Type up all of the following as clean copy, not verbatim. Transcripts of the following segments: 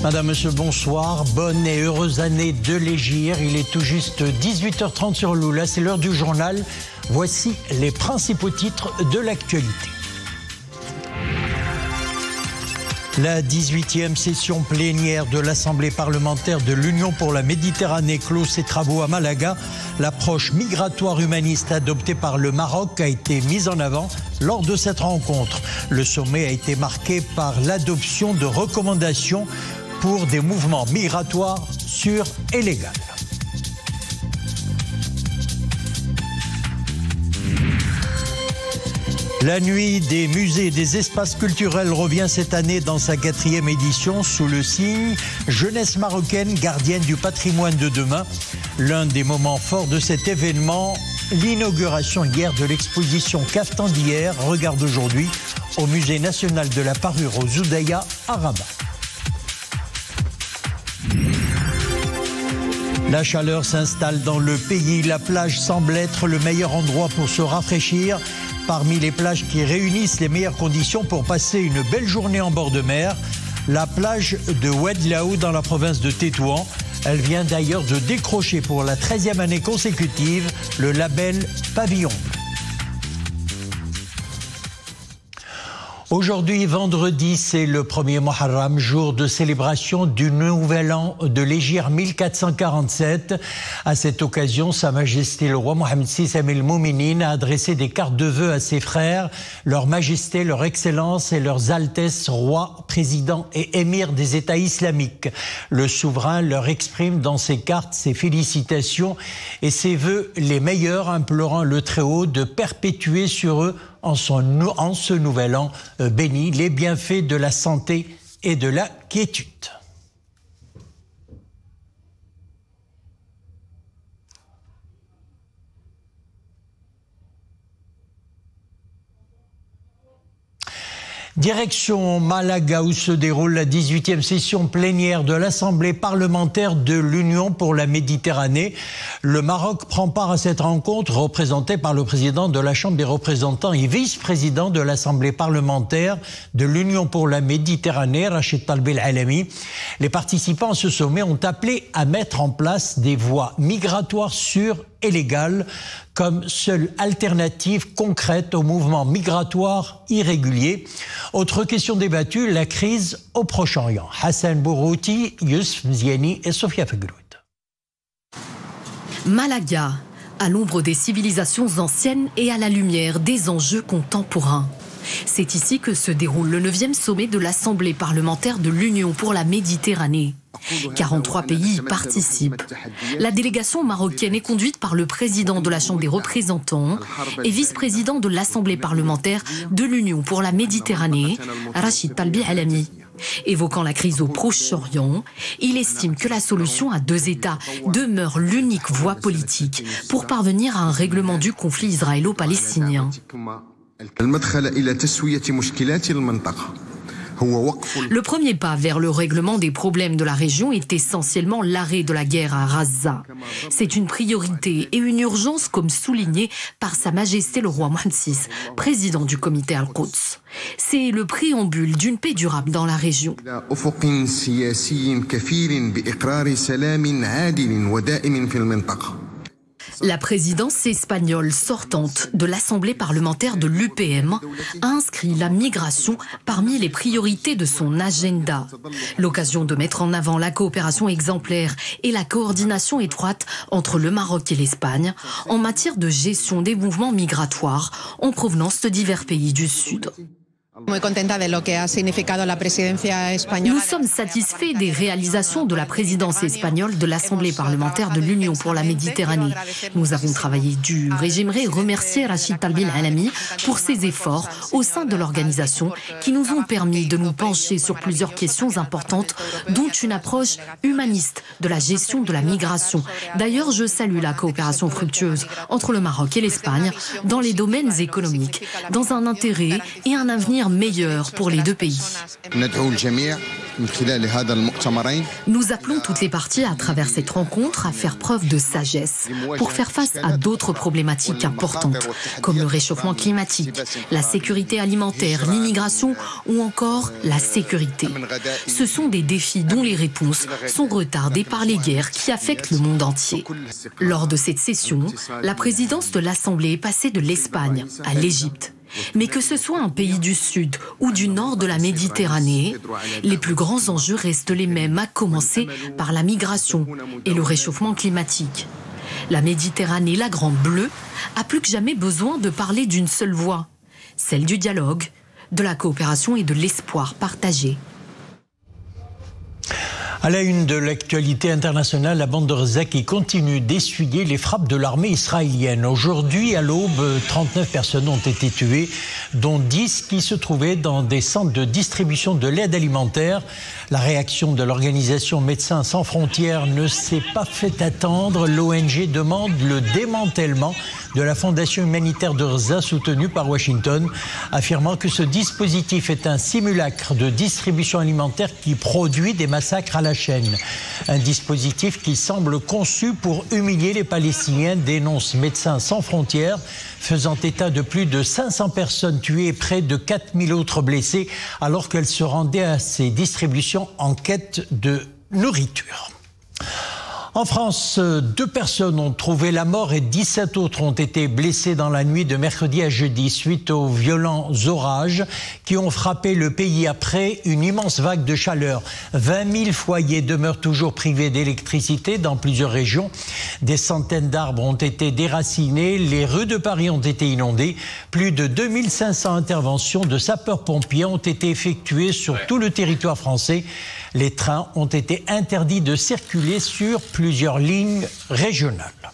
Madame, monsieur, bonsoir. Bonne et heureuse année de l'Hégire. Il est tout juste 18h30 sur Loula. C'est l'heure du journal. Voici les principaux titres de l'actualité. La 18e session plénière de l'Assemblée parlementaire de l'Union pour la Méditerranée clôt ses travaux à Malaga. L'approche migratoire humaniste adoptée par le Maroc a été mise en avant lors de cette rencontre. Le sommet a été marqué par l'adoption de recommandations pour des mouvements migratoires sûrs et légaux. La nuit des musées et des espaces culturels revient cette année dans sa 4e édition sous le signe « Jeunesse marocaine, gardienne du patrimoine de demain ». L'un des moments forts de cet événement, l'inauguration hier de l'exposition Kaftan d'hier, regarde aujourd'hui au Musée national de la parure aux Oudaya à Rabat. La chaleur s'installe dans le pays. La plage semble être le meilleur endroit pour se rafraîchir. Parmi les plages qui réunissent les meilleures conditions pour passer une belle journée en bord de mer, la plage de Oued Laou dans la province de Tétouan. Elle vient d'ailleurs de décrocher pour la 13e année consécutive le label Pavillon. Aujourd'hui, vendredi, c'est le 1er Muharram, jour de célébration du nouvel an de l'Hégire 1447. À cette occasion, Sa Majesté le roi Mohammed VI Amir al-Mouminin a adressé des cartes de vœux à ses frères, leur majesté, leur excellence et leurs altesses, rois, présidents et émirs des États islamiques. Le souverain leur exprime dans ses cartes ses félicitations et ses vœux les meilleurs, implorant le Très-Haut de perpétuer sur eux en ce nouvel an béni les bienfaits de la santé et de la quiétude. Direction Malaga où se déroule la 18e session plénière de l'Assemblée parlementaire de l'Union pour la Méditerranée. Le Maroc prend part à cette rencontre représentée par le président de la Chambre des représentants et vice-président de l'Assemblée parlementaire de l'Union pour la Méditerranée, Rachid Talbi El-Alami. Les participants à ce sommet ont appelé à mettre en place des voies migratoires sûres et légales comme seule alternative concrète au mouvement migratoire irrégulier. Autre question débattue, la crise au Proche-Orient. Hassan Bourouti, Youssef Mziani et Sofia Fegroud. Malaga, à l'ombre des civilisations anciennes et à la lumière des enjeux contemporains. C'est ici que se déroule le 9e sommet de l'Assemblée parlementaire de l'Union pour la Méditerranée. 43 pays y participent. La délégation marocaine est conduite par le président de la Chambre des représentants et vice-président de l'Assemblée parlementaire de l'Union pour la Méditerranée, Rachid Talbi El-Alami. Évoquant la crise au Proche-Orient, il estime que la solution à 2 États demeure l'unique voie politique pour parvenir à un règlement du conflit israélo-palestinien. Le premier pas vers le règlement des problèmes de la région est essentiellement l'arrêt de la guerre à Gaza. C'est une priorité et une urgence comme souligné par Sa Majesté le roi Mohammed VI, président du comité Al-Quds. C'est le préambule d'une paix durable dans la région. La présidence espagnole sortante de l'Assemblée parlementaire de l'UPM a inscrit la migration parmi les priorités de son agenda. L'occasion de mettre en avant la coopération exemplaire et la coordination étroite entre le Maroc et l'Espagne en matière de gestion des mouvements migratoires en provenance de divers pays du Sud. Nous sommes satisfaits des réalisations de la présidence espagnole de l'Assemblée parlementaire de l'Union pour la Méditerranée. Nous avons travaillé dur et j'aimerais remercier Rachid Talbi El-Alami pour ses efforts au sein de l'organisation qui nous ont permis de nous pencher sur plusieurs questions importantes, dont une approche humaniste de la gestion de la migration. D'ailleurs, je salue la coopération fructueuse entre le Maroc et l'Espagne dans les domaines économiques, dans un intérêt et un avenir avenir meilleur pour les deux pays. Nous appelons toutes les parties à travers cette rencontre à faire preuve de sagesse pour faire face à d'autres problématiques importantes, comme le réchauffement climatique, la sécurité alimentaire, l'immigration ou encore la sécurité. Ce sont des défis dont les réponses sont retardées par les guerres qui affectent le monde entier. Lors de cette session, la présidence de l'Assemblée est passée de l'Espagne à l'Égypte. Mais que ce soit un pays du Sud ou du Nord de la Méditerranée, les plus grands enjeux restent les mêmes, à commencer par la migration et le réchauffement climatique. La Méditerranée, la Grande Bleue, a plus que jamais besoin de parler d'une seule voix, celle du dialogue, de la coopération et de l'espoir partagé. À la une de l'actualité internationale, la bande de Gaza qui continue d'essuyer les frappes de l'armée israélienne. Aujourd'hui, à l'aube, 39 personnes ont été tuées, dont 10 qui se trouvaient dans des centres de distribution de l'aide alimentaire. La réaction de l'organisation Médecins sans frontières ne s'est pas fait attendre. L'ONG demande le démantèlement de la fondation humanitaire de Gaza soutenue par Washington, affirmant que ce dispositif est un simulacre de distribution alimentaire qui produit des massacres à la chaîne. Un dispositif qui semble conçu pour humilier les Palestiniens, dénonce Médecins sans frontières, faisant état de plus de 500 personnes tuées et près de 4000 autres blessés, alors qu'elles se rendaient à ces distributions en quête de nourriture. En France, 2 personnes ont trouvé la mort et 17 autres ont été blessées dans la nuit de mercredi à jeudi suite aux violents orages qui ont frappé le pays après une immense vague de chaleur. 20 000 foyers demeurent toujours privés d'électricité dans plusieurs régions. Des centaines d'arbres ont été déracinés, les rues de Paris ont été inondées. Plus de 2500 interventions de sapeurs-pompiers ont été effectuées sur tout le territoire français. Les trains ont été interdits de circuler sur plusieurs lignes régionales.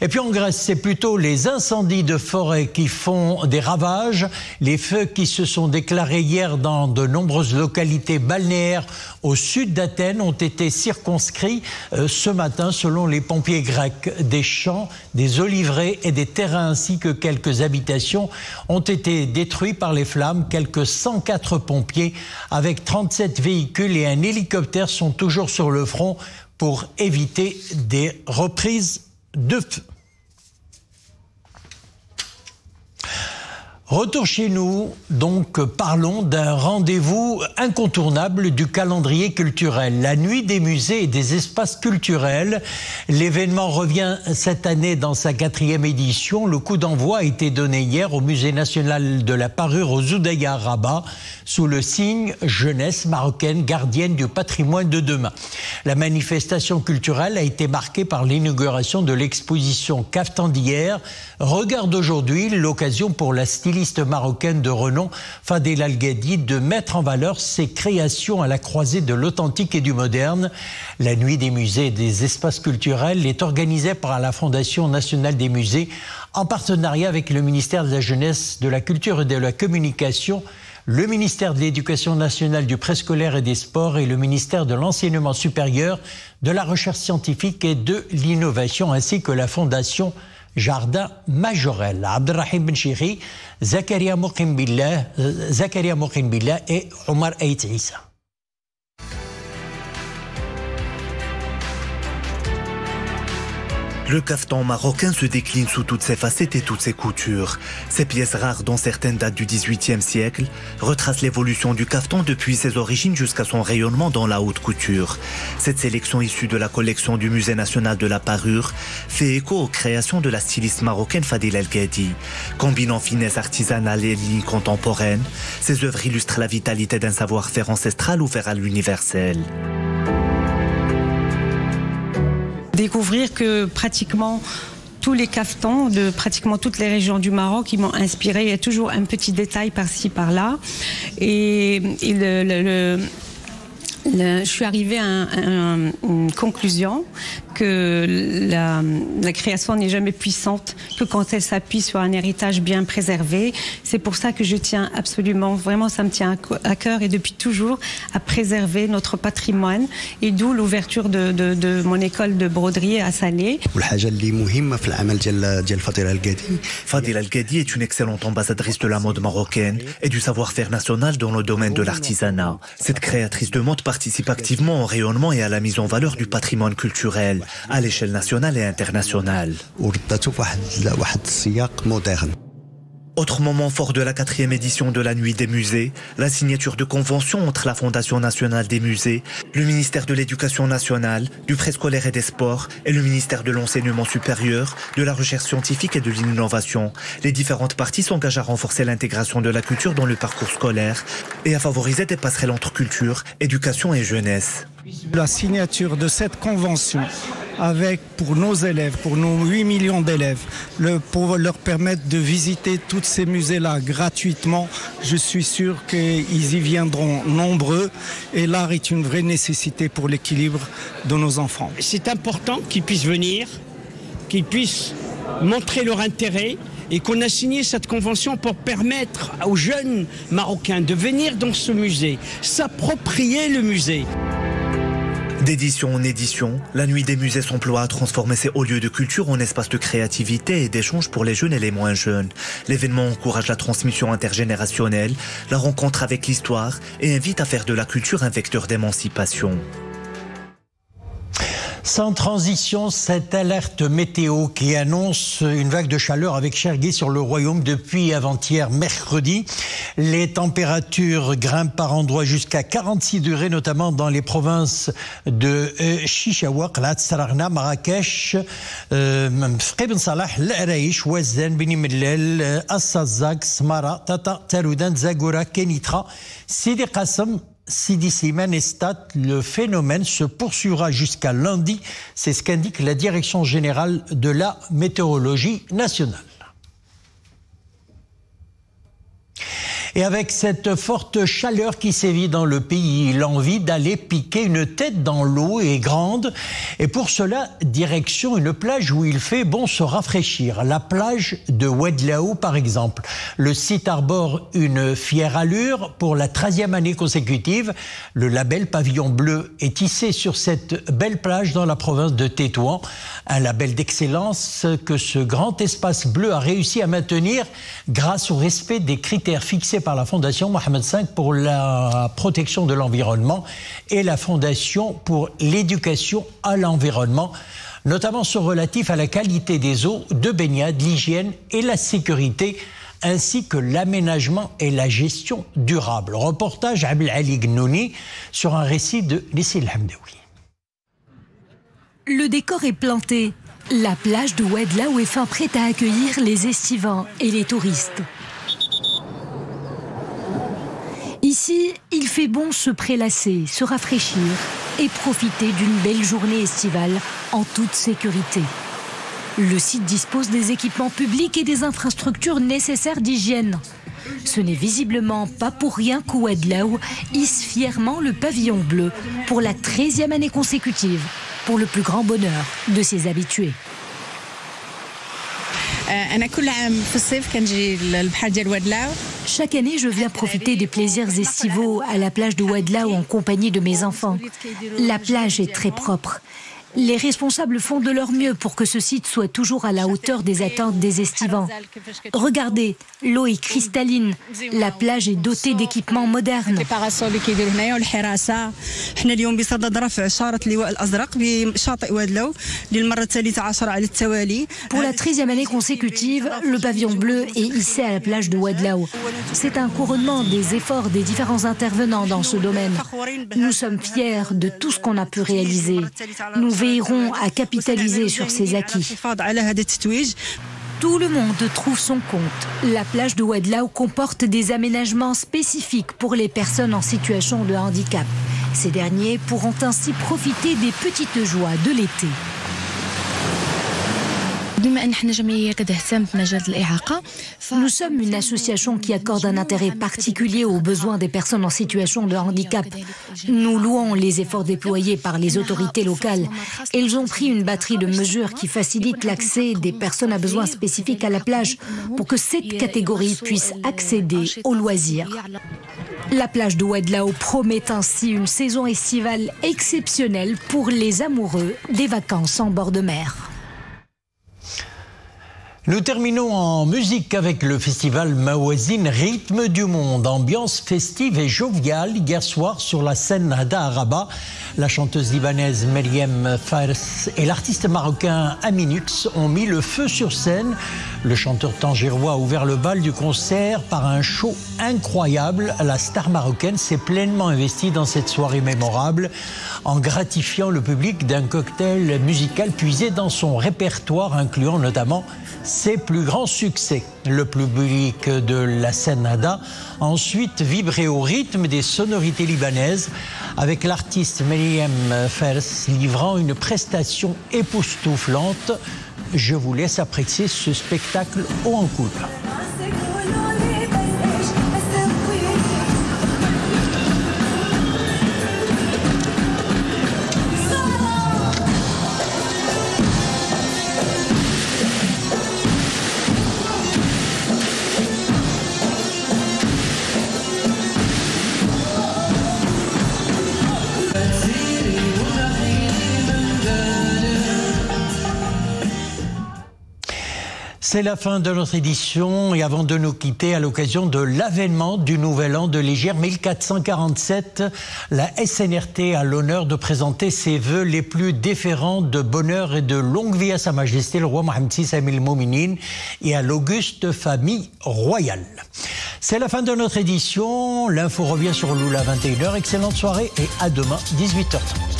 Et puis en Grèce, c'est plutôt les incendies de forêt qui font des ravages. Les feux qui se sont déclarés hier dans de nombreuses localités balnéaires au sud d'Athènes ont été circonscrits ce matin selon les pompiers grecs. Des champs, des oliveraies et des terrains ainsi que quelques habitations ont été détruits par les flammes. Quelques 104 pompiers avec 37 véhicules et un hélicoptère sont toujours sur le front pour éviter des reprises de feu. Retour chez nous, donc parlons d'un rendez-vous incontournable du calendrier culturel, la nuit des musées et des espaces culturels. L'événement revient cette année dans sa 4e édition. Le coup d'envoi a été donné hier au Musée national de la parure au Zoudaya à Rabat, sous le signe jeunesse marocaine gardienne du patrimoine de demain. La manifestation culturelle a été marquée par l'inauguration de l'exposition Kaftan d'hier, regard d'aujourd'hui, l'occasion pour la styliste marocaine de renom Fadel Al-Gadi de mettre en valeur ses créations à la croisée de l'authentique et du moderne. La nuit des musées et des espaces culturels est organisée par la Fondation nationale des musées en partenariat avec le ministère de la Jeunesse, de la Culture et de la Communication, le ministère de l'Éducation nationale, du préscolaire et des sports et le ministère de l'Enseignement supérieur, de la recherche scientifique et de l'innovation, ainsi que la Fondation Jardin Majorel. Abdelrahim Benchiri, Zakaria Moukhin Billah et Omar Aït Issa. Le caftan marocain se décline sous toutes ses facettes et toutes ses coutures. Ces pièces rares, dont certaines datent du XVIIIe siècle, retracent l'évolution du caftan depuis ses origines jusqu'à son rayonnement dans la haute couture. Cette sélection issue de la collection du Musée national de la parure fait écho aux créations de la styliste marocaine Fadel Al-Gadi. Combinant finesse artisanale et ligne contemporaine, ses œuvres illustrent la vitalité d'un savoir-faire ancestral ouvert à l'universel. Découvrir que pratiquement tous les caftans de pratiquement toutes les régions du Maroc, ils m'ont inspiré. Il y a toujours un petit détail par-ci, par-là. Et Je suis arrivée à une conclusion que la création n'est jamais puissante que quand elle s'appuie sur un héritage bien préservé. C'est pour ça que je tiens absolument, vraiment ça me tient à cœur et depuis toujours à préserver notre patrimoine et d'où l'ouverture de mon école de broderie à Salé. Fadila El Gadi est une excellente ambassadrice de la mode marocaine et du savoir-faire national dans le domaine de l'artisanat. Cette créatrice de mode participe activement au rayonnement et à la mise en valeur du patrimoine culturel à l'échelle nationale et internationale. Autre moment fort de la 4e édition de la Nuit des musées, la signature de convention entre la Fondation nationale des musées, le ministère de l'Éducation nationale, du préscolaire et des sports et le ministère de l'Enseignement supérieur, de la recherche scientifique et de l'innovation. Les différentes parties s'engagent à renforcer l'intégration de la culture dans le parcours scolaire et à favoriser des passerelles entre culture, éducation et jeunesse. La signature de cette convention avec, pour nos élèves, pour nos 8 millions d'élèves, pour leur permettre de visiter tous ces musées-là gratuitement, je suis sûr qu'ils y viendront nombreux et l'art est une vraie nécessité pour l'équilibre de nos enfants. C'est important qu'ils puissent venir, qu'ils puissent montrer leur intérêt et qu'on a signé cette convention pour permettre aux jeunes Marocains de venir dans ce musée, s'approprier le musée. D'édition en édition, la Nuit des musées s'emploie à transformer ces hauts lieux de culture en espaces de créativité et d'échange pour les jeunes et les moins jeunes. L'événement encourage la transmission intergénérationnelle, la rencontre avec l'histoire et invite à faire de la culture un vecteur d'émancipation. Sans transition, cette alerte météo qui annonce une vague de chaleur avec Chergui sur le royaume depuis avant-hier mercredi. Les températures grimpent par endroits jusqu'à 46 degrés, notamment dans les provinces de Chichaoua, Qlat, Saragna, Marrakech, Fqib Salah, L'Araïch, Ouazzane, Beni Mellel, Assazak, Smara, Tata, Taroudan, Zagora, Kenitra, Sidi Qassam, Sidi Slimane et Stade. Le phénomène se poursuivra jusqu'à lundi, c'est ce qu'indique la Direction générale de la météorologie nationale. Et avec cette forte chaleur qui sévit dans le pays, l'envie d'aller piquer une tête dans l'eau est grande. Et pour cela, direction une plage où il fait bon se rafraîchir. La plage de Oued-Laou, par exemple. Le site arbore une fière allure pour la 13e année consécutive. Le label Pavillon Bleu est tissé sur cette belle plage dans la province de Tétouan. Un label d'excellence que ce grand espace bleu a réussi à maintenir grâce au respect des critères fixés par la Fondation Mohamed V pour la protection de l'environnement et la Fondation pour l'éducation à l'environnement, notamment ceux relatifs à la qualité des eaux de baignade, l'hygiène et la sécurité, ainsi que l'aménagement et la gestion durable. Reportage Abel Ali Gnouni sur un récit de Nissil Hamdaoui. Le décor est planté. La plage de Oued-Laou est fin prête à accueillir les estivants et les touristes. Ici, il fait bon se prélasser, se rafraîchir et profiter d'une belle journée estivale en toute sécurité. Le site dispose des équipements publics et des infrastructures nécessaires d'hygiène. Ce n'est visiblement pas pour rien qu'Oued-Laou hisse fièrement le pavillon bleu pour la 13e année consécutive, pour le plus grand bonheur de ses habitués. Chaque année, je viens profiter des plaisirs estivaux à la plage de Oued-Laou en compagnie de mes enfants. La plage est très propre. Les responsables font de leur mieux pour que ce site soit toujours à la hauteur des attentes des estivants. Regardez, l'eau est cristalline, la plage est dotée d'équipements modernes. Pour la 13e année consécutive, le pavillon bleu est hissé à la plage de Oued-Laou. C'est un couronnement des efforts des différents intervenants dans ce domaine. Nous sommes fiers de tout ce qu'on a pu réaliser. Nous veillerons à capitaliser sur ces acquis. Tout le monde trouve son compte. La plage de Oued-Laou comporte des aménagements spécifiques pour les personnes en situation de handicap. Ces derniers pourront ainsi profiter des petites joies de l'été. Nous sommes une association qui accorde un intérêt particulier aux besoins des personnes en situation de handicap. Nous louons les efforts déployés par les autorités locales. Elles ont pris une batterie de mesures qui facilitent l'accès des personnes à besoins spécifiques à la plage pour que cette catégorie puisse accéder aux loisirs. La plage de Oued Lao promet ainsi une saison estivale exceptionnelle pour les amoureux des vacances en bord de mer. Nous terminons en musique avec le festival Mawazine Rythme du Monde. Ambiance festive et joviale hier soir sur la scène Hada à Rabat. La chanteuse libanaise Meriem Fares et l'artiste marocain Aminux ont mis le feu sur scène. Le chanteur tangirois a ouvert le bal du concert par un show incroyable. La star marocaine s'est pleinement investie dans cette soirée mémorable en gratifiant le public d'un cocktail musical puisé dans son répertoire, incluant notamment ses plus grands succès. Le public de la scène Hada a ensuite vibré au rythme des sonorités libanaises avec l'artiste Meriem Fares livrant une prestation époustouflante. Je vous laisse apprécier ce spectacle haut en couleur. C'est la fin de notre édition et avant de nous quitter, à l'occasion de l'avènement du nouvel an de l'Hégire 1447, la SNRT a l'honneur de présenter ses vœux les plus déférents de bonheur et de longue vie à Sa Majesté le roi Mohammed VI Amir al-Mouminin et à l'auguste famille royale. C'est la fin de notre édition, l'info revient sur Lula 21h, excellente soirée et à demain 18h30.